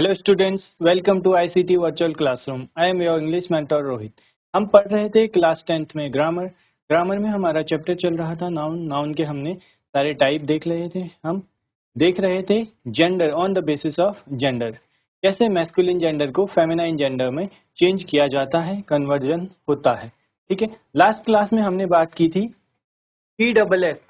Hello students, welcome to ICT virtual classroom. I am your English mentor Rohit. हम पढ़ रहे थे क्लास 10th में ग्रामर में हमारा चैप्टर चल रहा था नाउन के हमने सारे टाइप देख रहे थे। हम देख रहे थे gender on the basis of gender, कैसे मैस्कुलिन जेंडर को फेमिनाइन जेंडर में चेंज किया जाता है, कन्वर्जन होता है। ठीक है, लास्ट क्लास में हमने बात की थी PSS,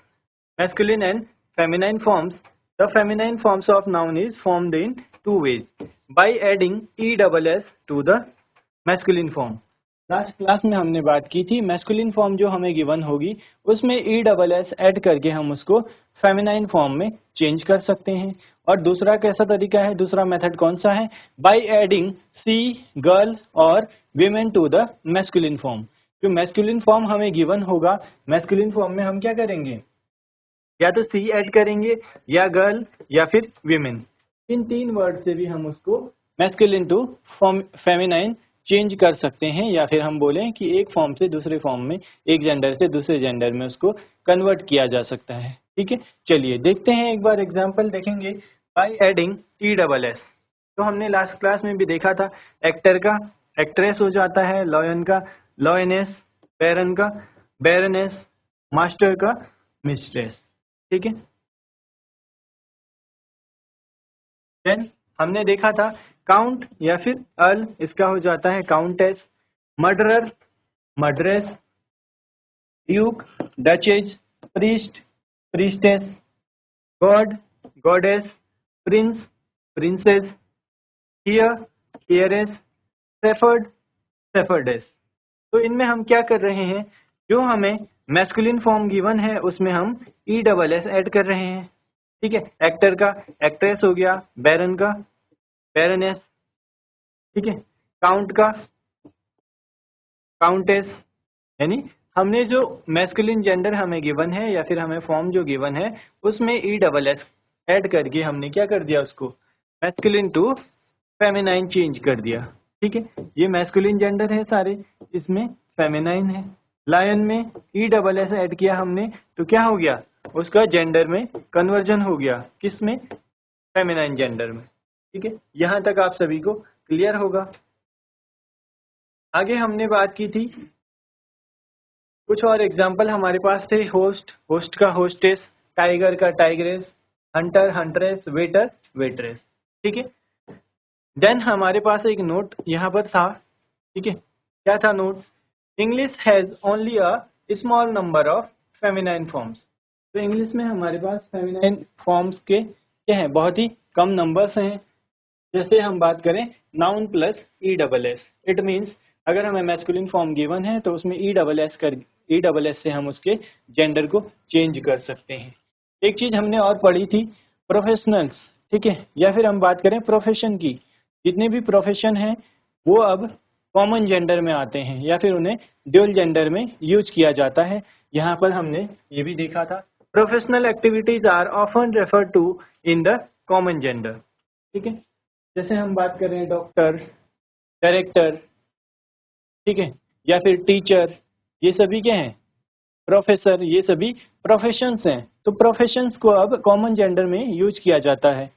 masculine and feminine forms. The feminine forms of noun is formed in two ways, by adding ESS to the masculine form. Last class में हमने बात की थी मैस्कुलिन फॉर्म जो हमें गिवन होगी उसमें ESS ऐड करके हम उसको फेमिनाइन फॉर्म में चेंज कर सकते हैं। और दूसरा कैसा तरीका है, दूसरा मेथड कौन सा है, बाय एडिंग सी, गर्ल और women to the masculine form. जो मैस्कुलिन फॉर्म हमें गिवन होगा, मैस्कुलिन फॉर्म में हम क्या करेंगे, या तो सी ऐड करेंगे या गर्ल या फिर विमेन। इन तीन वर्ड से भी हम उसको मैस्कुलिन टू फेमिनाइन चेंज कर सकते हैं, या फिर हम बोलें कि एक फॉर्म से दूसरे फॉर्म में, एक जेंडर से दूसरे जेंडर में उसको कन्वर्ट किया जा सकता है। ठीक है, चलिए देखते हैं, एक बार एग्जांपल देखेंगे। बाय एडिंग ESS, तो हमने लास्ट क्लास में भी देखा था, एक्टर का एक्ट्रेस हो जाता है, लॉयन का लॉयनेस, बैरन का बैरनेस, मास्टर का मिस्ट्रेस। ठीक है, देन हमने देखा था काउंट या फिर अर्ल, इसका हो जाता है countess, murderer murderess, duke duchess, priest priestess, god goddess, prince princess, heir heiress, shepherd shepherdess. तो इनमें हम क्या कर रहे हैं, जो हमें मैस्कुलिन फॉर्म गिवन है उसमें हम ESS ऐड कर रहे हैं। ठीक है, एक्टर का एक्ट्रेस हो गया, बैरन का बैरनेस, ठीक है, काउंट का काउंटेस, यानी हमने जो मैस्कुलिन जेंडर हमें गिवन है या फिर हमें फॉर्म जो गिवन है उसमें ESS ऐड करके हमने क्या कर दिया, उसको मैस्कुलिन टू फेमिनाइन चेंज कर दिया। ठीक है, ये मैस्कुलिन जेंडर है सारे, इसमें फेमिनाइन है। लायन में ESS ऐड किया हमने तो क्या हो गया, उसका जेंडर में कन्वर्जन हो गया, किस में, फेमिनाइन जेंडर में। ठीक है, यहाँ तक आप सभी को क्लियर होगा। आगे हमने बात की थी, कुछ और एग्जाम्पल हमारे पास थे, होस्ट होस्ट का होस्टेस, टाइगर का tigress, Hunter huntress, waiter waitress. ठीक है, देन हमारे पास एक नोट यहाँ पर था। ठीक है, क्या था note, English has only a small number of feminine forms. तो इंग्लिश में हमारे पास फेमिनाइन फॉर्म्स के क्या हैं, बहुत ही कम नंबर्स हैं। जैसे हम बात करें noun plus ESS, it means अगर हमें मैस्कुलिन फॉर्म गिवन है तो उसमें ESS से हम उसके जेंडर को चेंज कर सकते हैं। एक चीज हमने और पढ़ी थी, प्रोफेशनल्स। ठीक है, या फिर हम बात करें प्रोफेशन की, जितने भी प्रोफेशन हैं वो अब कॉमन जेंडर में आते हैं या फिर उन्हें ड्यूल जेंडर में यूज किया जाता है। यहाँ पर हमने ये भी देखा था, professional activities are often refer to in the common gender. ठीक है, जैसे हम बात करें डॉक्टर, डायरेक्टर, ठीक है, या फिर टीचर, ये सभी क्या हैं, प्रोफेसर, ये सभी प्रोफेशंस हैं। तो प्रोफेशंस को अब कॉमन जेंडर में यूज किया जाता है।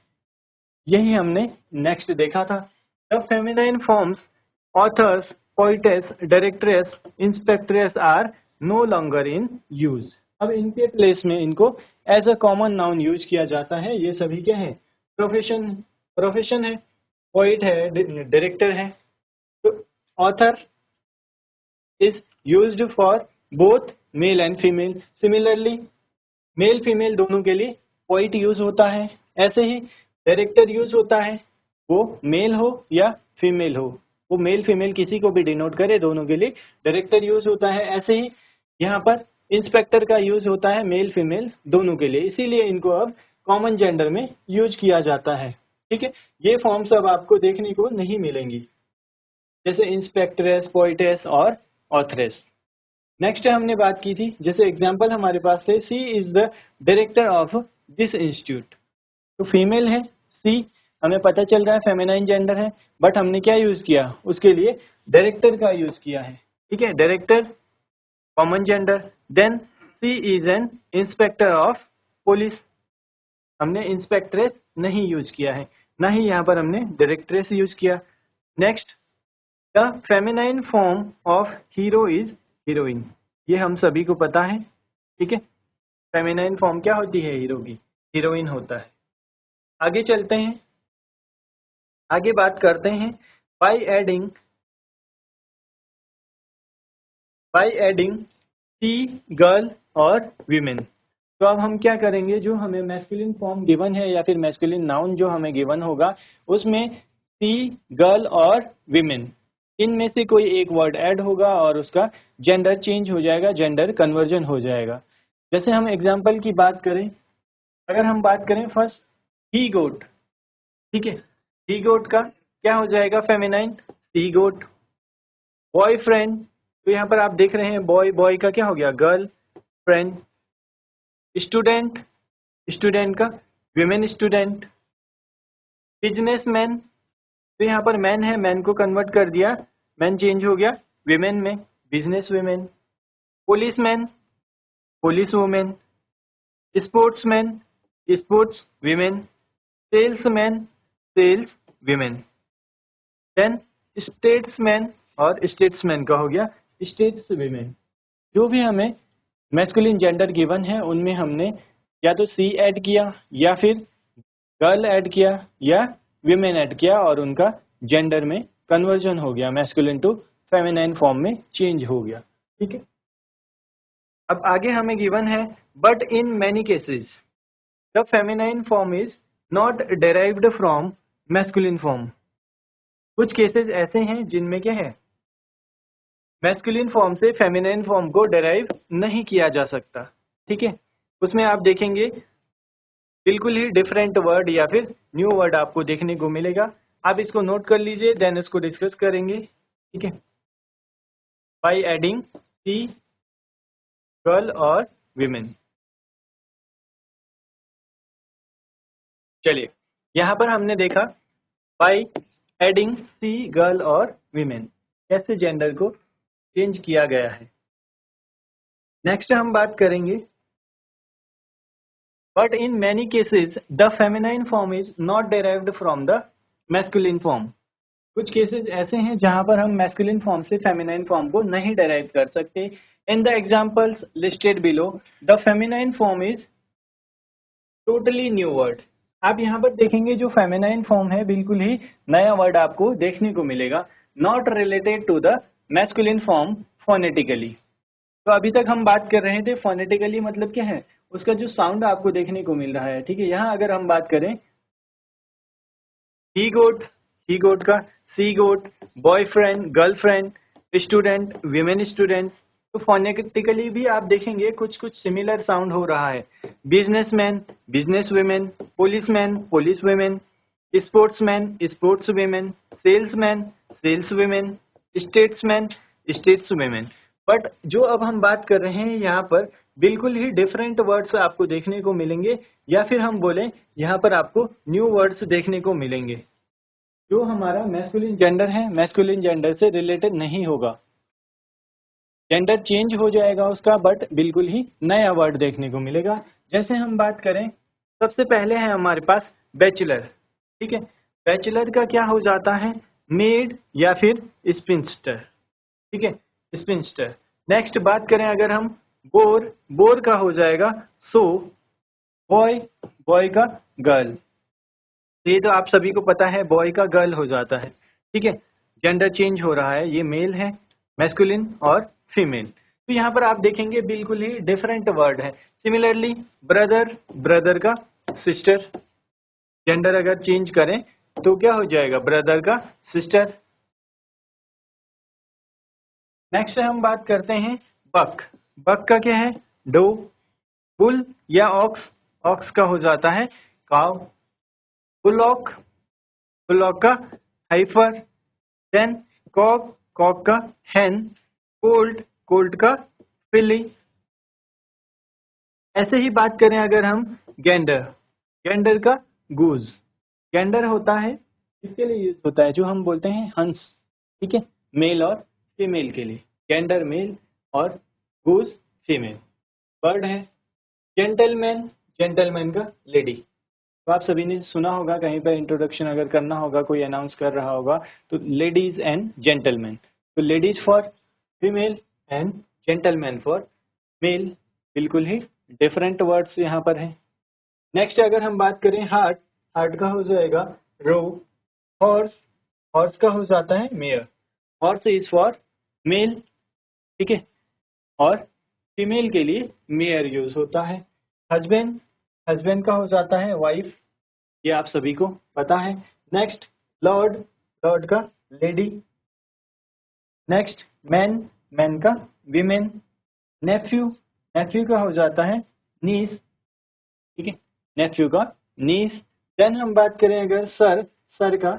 यही हमने नेक्स्ट देखा था, the feminine forms authors, poetess, directress, inspectress are no longer in use. अब इनके प्लेस में इनको as a common noun use किया जाता है। ये सभी क्या है, प्रोफेशन है, पोइट है, डायरेक्टर है। तो author is used for both male and female, similarly male female दोनों के लिए पोइट यूज होता है। ऐसे ही डायरेक्टर यूज होता है, वो मेल हो या फीमेल हो, वो मेल फीमेल किसी को भी डिनोट करे, दोनों के लिए डायरेक्टर यूज होता है। ऐसे ही यहाँ पर इंस्पेक्टर का यूज होता है, मेल फीमेल दोनों के लिए, इसीलिए इनको अब कॉमन जेंडर में यूज किया जाता है। ठीक है, ये फॉर्म्स अब आपको देखने को नहीं मिलेंगी, जैसे इंस्पेक्ट्रेस, पोइटेस और ऑथरेस। नेक्स्ट हमने बात की थी, जैसे एग्जांपल हमारे पास थे, she is the director of this institute. तो फीमेल है सी, हमें पता चल रहा है फेमिनाइन जेंडर है, बट हमने क्या यूज किया, उसके लिए डायरेक्टर का यूज किया है। ठीक है, director common gender. Then she is an inspector of police, हमने इंस्पेक्ट्रेस नहीं यूज किया है। ना ही यहाँ पर हमने डायरेक्ट रेस यूज किया। Next, the feminine form of hero is heroine, ये हम सभी को पता है, ठीक है। फेमिनाइन फॉर्म क्या होती है हीरो की? हीरोइन होता है। आगे चलते हैं, आगे बात करते हैं बाय एडिंग सी, गर्ल और वीमेन। तो अब हम क्या करेंगे, जो हमें मैस्कुलिन फॉर्म गिवन है या फिर मैस्कुलिन नाउन जो हमें गिवन होगा उसमें सी, गर्ल और वीमेन, इनमें से कोई एक वर्ड ऐड होगा और उसका जेंडर चेंज हो जाएगा, जेंडर कन्वर्जन हो जाएगा। जैसे हम एग्जाम्पल की बात करें, अगर हम बात करें फर्स्ट ही गोट, ठीक है, ही गोट का क्या हो जाएगा फेमिनाइन? सी गोट। बॉयफ्रेंड, तो यहाँ पर आप देख रहे हैं बॉय, बॉय का क्या हो गया? Girl friend. स्टूडेंट, स्टूडेंट का विमेन स्टूडेंट। बिजनेसमैन, तो यहाँ पर मैन है, मैन को कन्वर्ट कर दिया, मैन चेंज हो गया विमेन में, business women. Policeman, police women. Sportsman, sports women. Salesman, sales women. Then statesman, और स्टेट्समैन का हो गया स्टेट्स विमेन। जो भी हमें मैस्कुलिन जेंडर गिवन है उनमें हमने या तो सी ऐड किया या फिर गर्ल ऐड किया या विमेन ऐड किया और उनका जेंडर में कन्वर्जन हो गया, मैस्कुलिन टू फेमिनाइन फॉर्म में चेंज हो गया, ठीक है। अब आगे हमें गिवन है but in many cases the feminine form is not derived from masculine form. कुछ केसेस ऐसे हैं जिनमें क्या है, मैस्कुलिन फॉर्म से फेमिनाइन फॉर्म को डेराइव नहीं किया जा सकता, ठीक है। उसमें आप देखेंगे बिल्कुल ही डिफरेंट वर्ड या फिर न्यू वर्ड आपको देखने को मिलेगा। आप इसको नोट कर लीजिए, देन इसको डिस्कस करेंगे, ठीक है। बाय एडिंग सी, गर्ल और विमेन। चलिए, यहाँ पर हमने देखा बाय एडिंग सी, गर्ल और विमेन कैसे जेंडर को चेंज किया गया है। नेक्स्ट हम बात करेंगे but in many cases the feminine form is not derived from the masculine form. कुछ केसेस ऐसे हैं जहां पर हम मैस्कुलिन फॉर्म से फेमिनाइन फॉर्म को नहीं डेराइव कर सकते। In the examples listed below the feminine form is totally new word. आप यहाँ पर देखेंगे जो फेमिनाइन फॉर्म है बिल्कुल ही नया वर्ड आपको देखने को मिलेगा, not related to the masculine form phonetically. तो अभी तक हम बात कर रहे थे फोनेटिकली मतलब क्या है, उसका जो साउंड आपको देखने को मिल रहा है, ठीक है। यहाँ अगर हम बात करें ही गोट, ही गोट का she goat, boyfriend, girlfriend, student, women student, तो फोनेटिकली भी आप देखेंगे कुछ कुछ सिमिलर साउंड हो रहा है। Businessman, business women, policeman, police women, sportsman, sports women, salesman, sales women, statesman, states women. But जो अब हम बात कर रहे हैं यहाँ पर बिल्कुल ही डिफरेंट वर्ड्स आपको देखने को मिलेंगे, या फिर हम बोलें यहाँ पर आपको न्यू वर्ड्स देखने को मिलेंगे जो हमारा मैस्कुलिन जेंडर है, मैस्कुलिन जेंडर से रिलेटेड नहीं होगा। जेंडर चेंज हो जाएगा उसका, बट बिल्कुल ही नया वर्ड देखने को मिलेगा। जैसे हम बात करें, सबसे पहले है हमारे पास बैचलर, ठीक है। बैचलर का क्या हो जाता है, मेड या फिर स्पिंस्टर, ठीक है, स्पिंस्टर। नेक्स्ट बात करें अगर हम बोर, बोर का हो जाएगा सो, बॉय, बॉय का गर्ल। ये तो आप सभी को पता है बॉय का गर्ल हो जाता है, ठीक है। जेंडर चेंज हो रहा है, ये मेल है, मैस्कुलिन और फीमेल। तो यहाँ पर आप देखेंगे बिल्कुल ही डिफरेंट वर्ड है। सिमिलरली ब्रदर, ब्रदर का सिस्टर, जेंडर अगर चेंज करें तो क्या हो जाएगा, ब्रदर का सिस्टर। नेक्स्ट हम बात करते हैं बक, बक का क्या है, डो। बुल या ऑक्स, ऑक्स का हो जाता है काव। बुलॉक, बुलॉक का हाइफर। देन कॉक, कॉक का हैन। कोल्ट, कोल्ट का फिली। ऐसे ही बात करें अगर हम गेंडर, गेंडर का गूज। गेंडर होता है किसके लिए यूज होता है, जो हम बोलते हैं हंस, ठीक है, मेल और फीमेल के लिए। गेंडर मेल और गूज फीमेल। बर्ड है जेंटलमैन, जेंटलमैन का लेडी। तो आप सभी ने सुना होगा, कहीं पर इंट्रोडक्शन अगर करना होगा, कोई अनाउंस कर रहा होगा तो लेडीज एंड जेंटलमैन, तो ladies for female and gentleman for male, बिल्कुल ही डिफरेंट वर्ड्स यहाँ पर हैं। नेक्स्ट अगर हम बात करें हार्ट, हार्ट का हो जाएगा रो, हॉर्स, हॉर्स का हो जाता है mayor, horse is for male, ठीक है, और फीमेल के लिए मेयर यूज होता है। हस्बैंड, हस्बैंड का हो जाता है वाइफ, ये आप सभी को पता है। नेक्स्ट लॉर्ड, लॉर्ड का लेडी। नेक्स्ट मैन, मैन का वीमेन। नेफ्यू, नेफ्यू का हो जाता है नीस, ठीक है, नेफ्यू का नीस। देन हम बात करें अगर सर, सर का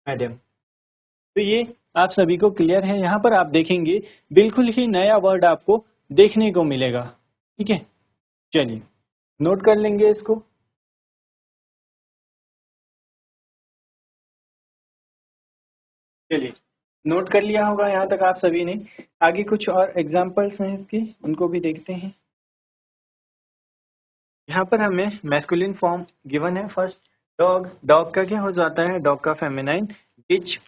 मैडम। तो ये आप सभी को क्लियर है। यहाँ पर आप देखेंगे बिल्कुल ही नया वर्ड आपको देखने को मिलेगा, ठीक है। चलिए नोट कर लेंगे इसको। चलिए नोट कर लिया होगा यहाँ तक आप सभी ने। आगे कुछ और एग्जांपल्स हैं इसके, उनको भी देखते हैं। यहाँ पर हमें मैस्कुलिन फॉर्म गिवन है। फर्स्ट डॉग, डॉग का क्या हो जाता है, डॉग का फेमिनाइन बिच।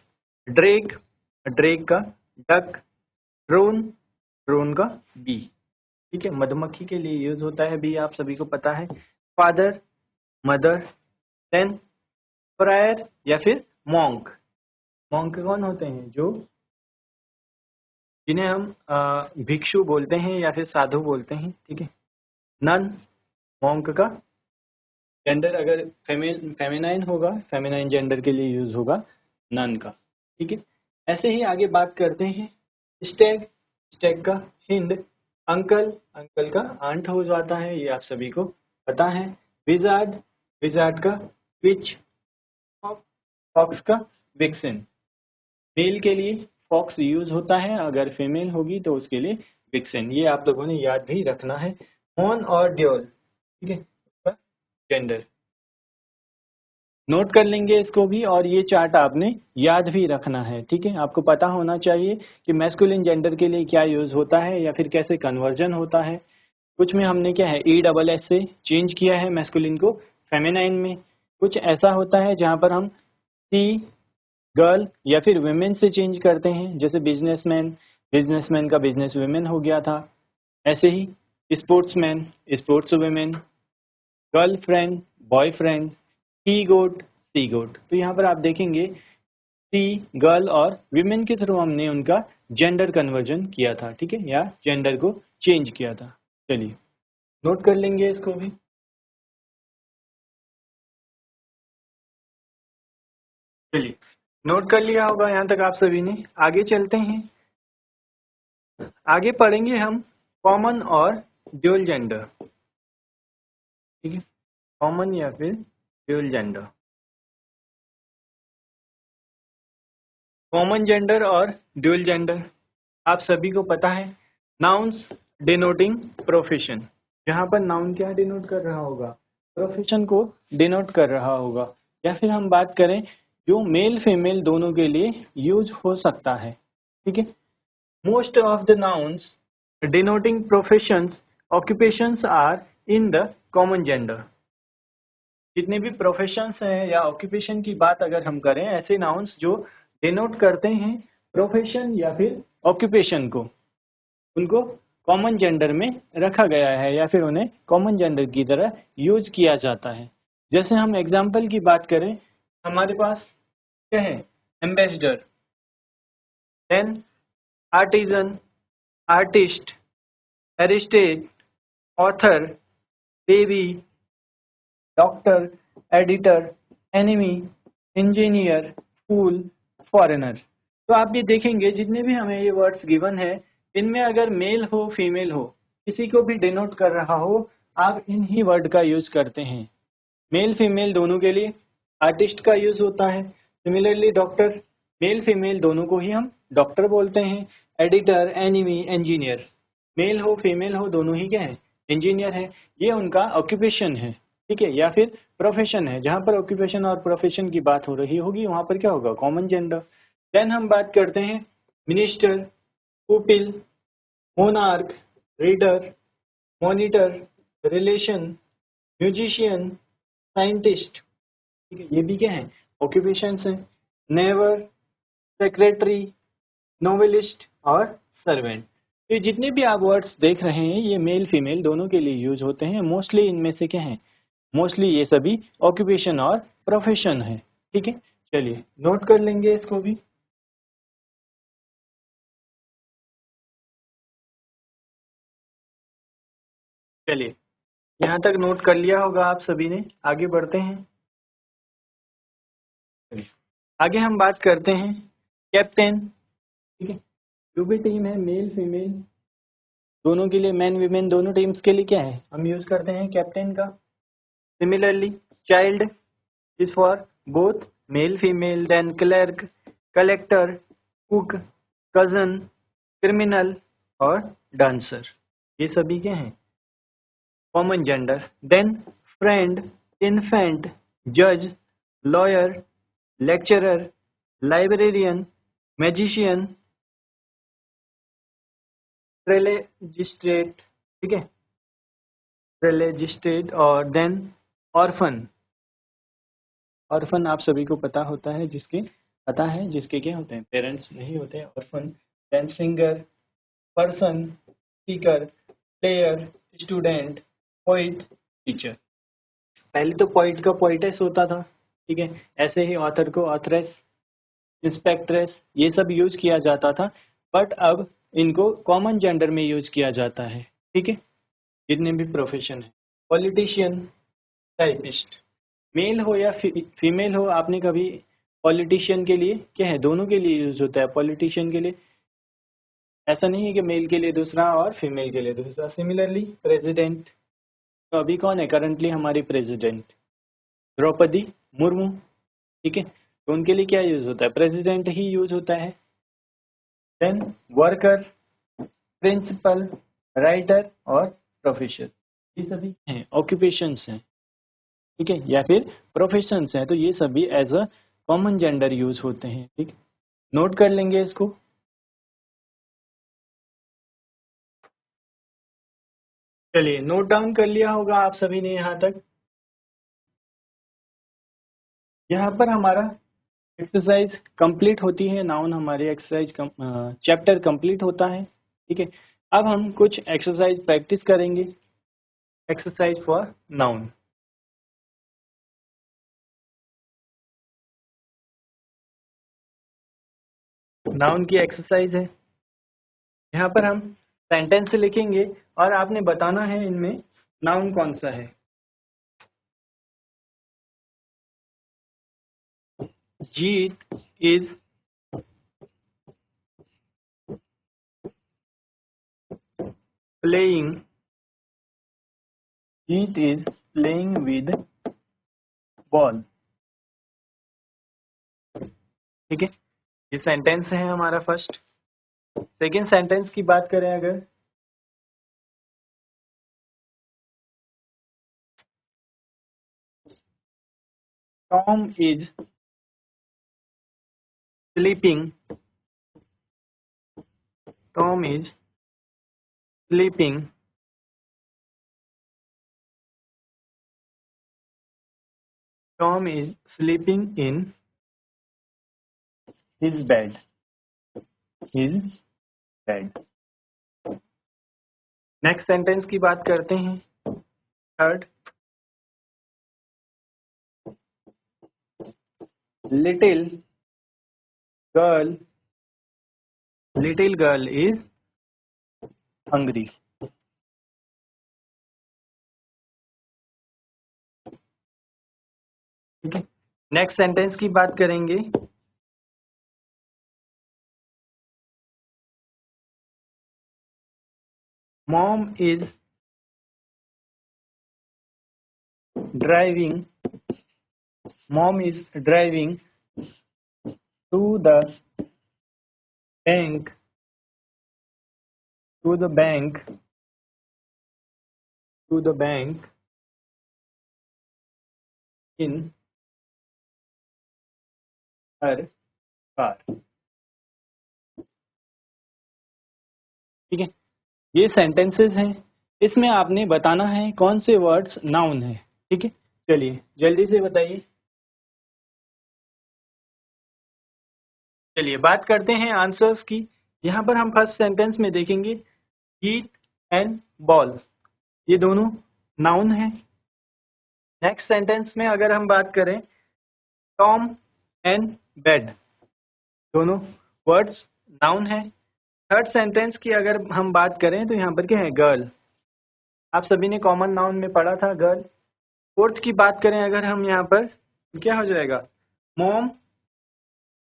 ड्रेग, ड्रेग का डक। ड्रोन, ड्रोन का बी, ठीक है, मधुमक्खी के लिए यूज होता है बी, आप सभी को पता है। Father, mother. देन फ्रायर या फिर मॉन्क, मॉन्क कौन होते हैं, जो जिन्हें हम भिक्षु बोलते हैं या फिर साधु बोलते हैं, ठीक है। नन, मॉन्क का जेंडर अगर फेमिनाइन होगा, फेमिनाइन जेंडर के लिए यूज होगा नन का, ठीक है। ऐसे ही आगे बात करते हैं। स्टैग, स्टैग का हिंड। अंकल, अंकल का आंट हो जाता है, ये आप सभी को पता है। विजार्ड, विजार्ड का विच। फॉक्स का विक्सन, मेल के लिए फॉक्स यूज होता है, अगर फीमेल होगी तो उसके लिए विक्सन, ये आप लोगों ने याद भी रखना है। हॉर्न और ड्योल, ठीक है, जेंडर नोट कर लेंगे इसको भी, और ये चार्ट आपने याद भी रखना है, ठीक है। आपको पता होना चाहिए कि मैस्कुलिन जेंडर के लिए क्या यूज होता है या फिर कैसे कन्वर्जन होता है। कुछ में हमने क्या है ई डबल एस से चेंज किया है मैस्कुलिन को फेमिनाइन में। कुछ ऐसा होता है जहाँ पर हम सी, गर्ल या फिर वुमेन से चेंज करते हैं, जैसे बिजनेसमैन, बिजनेसमैन का बिजनेस वुमेन हो गया था। ऐसे ही sportsman, sports women. Girlfriend, boyfriend. She goat, she goat. तो यहाँ पर आप देखेंगे सी, गर्ल और विमेन के थ्रू हमने उनका जेंडर कन्वर्जन किया था, ठीक है, या जेंडर को चेंज किया था। चलिए नोट कर लेंगे इसको भी। चलिए नोट कर लिया होगा यहाँ तक आप सभी ने। आगे चलते हैं, आगे पढ़ेंगे हम कॉमन और ड्यूल जेंडर, ठीक है, कॉमन या फिर ड्यूल जेंडर। कॉमन जेंडर और ड्यूल जेंडर आप सभी को पता है। नाउन्स डिनोटिंग प्रोफेशन, यहाँ पर नाउन क्या डिनोट कर रहा होगा, प्रोफेशन को डिनोट कर रहा होगा। या फिर हम बात करें जो मेल फीमेल दोनों के लिए यूज हो सकता है, ठीक है। Most of the nouns denoting professions occupations are in the common gender. जितने भी प्रोफेशंस हैं या ऑक्यूपेशन की बात अगर हम करें, ऐसे नाउन्स जो डिनोट करते हैं प्रोफेशन या फिर ऑक्यूपेशन को, उनको कॉमन जेंडर में रखा गया है या फिर उन्हें कॉमन जेंडर की तरह यूज किया जाता है। जैसे हम एग्जाम्पल की बात करें, हमारे पास क्या है, एम्बेसडर, देन आर्टिजन, आर्टिस्ट, एरिस्टेट, author, baby, doctor, editor, enemy, engineer, fool, foreigner. तो आप ये देखेंगे जितने भी हमें ये वर्ड्स गिवन है, इनमें अगर मेल हो फीमेल हो, किसी को भी डिनोट कर रहा हो, आप इन ही वर्ड का यूज करते हैं। मेल फीमेल दोनों के लिए आर्टिस्ट का यूज होता है। सिमिलरली डॉक्टर, मेल फीमेल दोनों को ही हम डॉक्टर बोलते हैं। एडिटर, एनिमी, इंजीनियर, मेल हो फीमेल हो दोनों ही क्या है, इंजीनियर है। ये उनका ऑक्यूपेशन है, ठीक है, या फिर प्रोफेशन है। जहाँ पर ऑक्यूपेशन और प्रोफेशन की बात हो रही होगी वहाँ पर क्या होगा, कॉमन जेंडर। देन हम बात करते हैं minister, pupil, monarch, reader, monitor, relation, musician, scientist, ठीक है, ये भी क्या है, ऑक्यूपेशंस हैं। नेवर, सेक्रेटरी, नोवेलिस्ट और सर्वेंट। तो ये जितने भी आप वर्ड्स देख रहे हैं ये मेल फीमेल दोनों के लिए यूज होते हैं। मोस्टली इनमें से क्या है, मोस्टली ये सभी ऑक्यूपेशन और प्रोफेशन है। ठीक है, चलिए नोट कर लेंगे इसको भी। चलिए, यहाँ तक नोट कर लिया होगा आप सभी ने, आगे बढ़ते हैं। आगे हम बात करते हैं कैप्टन। ठीक है, जो भी टीम है मेल फीमेल दोनों के लिए, मैन वीमेन दोनों टीम्स के लिए क्या है, हम यूज करते हैं कैप्टन का। Similarly child is for both male female, then clerk, collector, cook, cousin, criminal और डांसर, ये सभी क्या हैं, common gender. Then friend, infant, जज, लॉयर, लेक्चरर, लाइब्रेरियन, मैजिशियन, प्रेलेजिस्ट्रेट, ठीक है, प्रेलेजिस्ट्रेट, और देन ऑर्फन। ऑर्फन आप सभी को पता होता है, जिसके क्या होते हैं, पेरेंट्स नहीं होते हैं, orphan. Then singer, person, speaker, player, student, poet, teacher. पहले तो पोइट का पोइटेस होता था, ठीक है, ऐसे ही ऑथर को ऑथरेस, इंस्पेक्ट्रेस, ये सब यूज किया जाता था, बट अब इनको कॉमन जेंडर में यूज किया जाता है। ठीक है, जितने भी प्रोफेशन है। पॉलिटिशियन, टाइपिस्ट, मेल हो या फीमेल हो, आपने कभी पॉलिटिशियन के लिए क्या है, दोनों के लिए यूज होता है। पॉलिटिशियन के लिए ऐसा नहीं है कि मेल के लिए दूसरा और फीमेल के लिए दूसरा। सिमिलरली प्रेसिडेंट, तो अभी कौन है करंटली हमारी प्रेसिडेंट, द्रौपदी मुर्मू। ठीक है, तो उनके लिए क्या यूज होता है, प्रेसिडेंट ही यूज होता है। देन वर्कर, प्रिंसिपल, राइटर और प्रोफेसर, ये सभी हैं ऑक्यूपेशंस हैं। ठीक है, या फिर प्रोफेशंस हैं, तो ये सभी as a common gender use होते हैं। ठीक, नोट कर लेंगे इसको। चलिए, नोट डाउन कर लिया होगा आप सभी ने यहाँ तक। यहाँ पर हमारा एक्सरसाइज कंप्लीट होती है, नाउन हमारे एक्सरसाइज चैप्टर कंप्लीट होता है। ठीक है, अब हम कुछ एक्सरसाइज प्रैक्टिस करेंगे। Exercise for noun. नाउन की एक्सरसाइज है। यहाँ पर हम सेंटेंस लिखेंगे और आपने बताना है इनमें नाउन कौन सा है। Jeet is playing, Jeet is playing with ball. ठीक है, ये सेंटेंस है हमारा फर्स्ट। सेकेंड सेंटेंस की बात करें अगर, Tom is sleeping, Tom is sleeping Tom is sleeping in his bed, his bed. Next sentence की बात करते हैं, third, little girl, little girl is hungry. ठीक है, नेक्स्ट सेंटेंस की बात करेंगे, mom is driving, mom is driving to the bank, to the bank, to the bank in her car. ठीक है, ये सेंटेंसेस हैं, इसमें आपने बताना है कौन से वर्ड्स नाउन है। ठीक है, चलिए जल्दी से बताइए। चलिए बात करते हैं आंसर्स की। यहाँ पर हम फर्स्ट सेंटेंस में देखेंगे ईट एंड बॉल, ये दोनों नाउन है। नेक्स्ट सेंटेंस में अगर हम बात करें टॉम एंड बेड, दोनों वर्ड्स नाउन है। थर्ड सेंटेंस की अगर हम बात करें तो यहाँ पर क्या है, गर्ल, आप सभी ने कॉमन नाउन में पढ़ा था गर्ल। फोर्थ की बात करें अगर हम यहाँ पर तो क्या हो जाएगा, मॉम,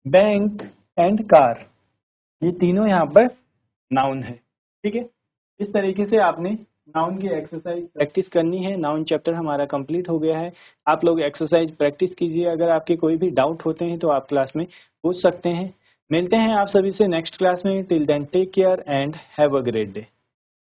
बैंक एंड कार, ये तीनों यहाँ पर नाउन है। ठीक है, इस तरीके से आपने नाउन की एक्सरसाइज प्रैक्टिस करनी है। नाउन चैप्टर हमारा कंप्लीट हो गया है। आप लोग एक्सरसाइज प्रैक्टिस कीजिए। अगर आपके कोई भी डाउट होते हैं तो आप क्लास में पूछ सकते हैं। मिलते हैं आप सभी से नेक्स्ट क्लास में। Till then take care and have a great day.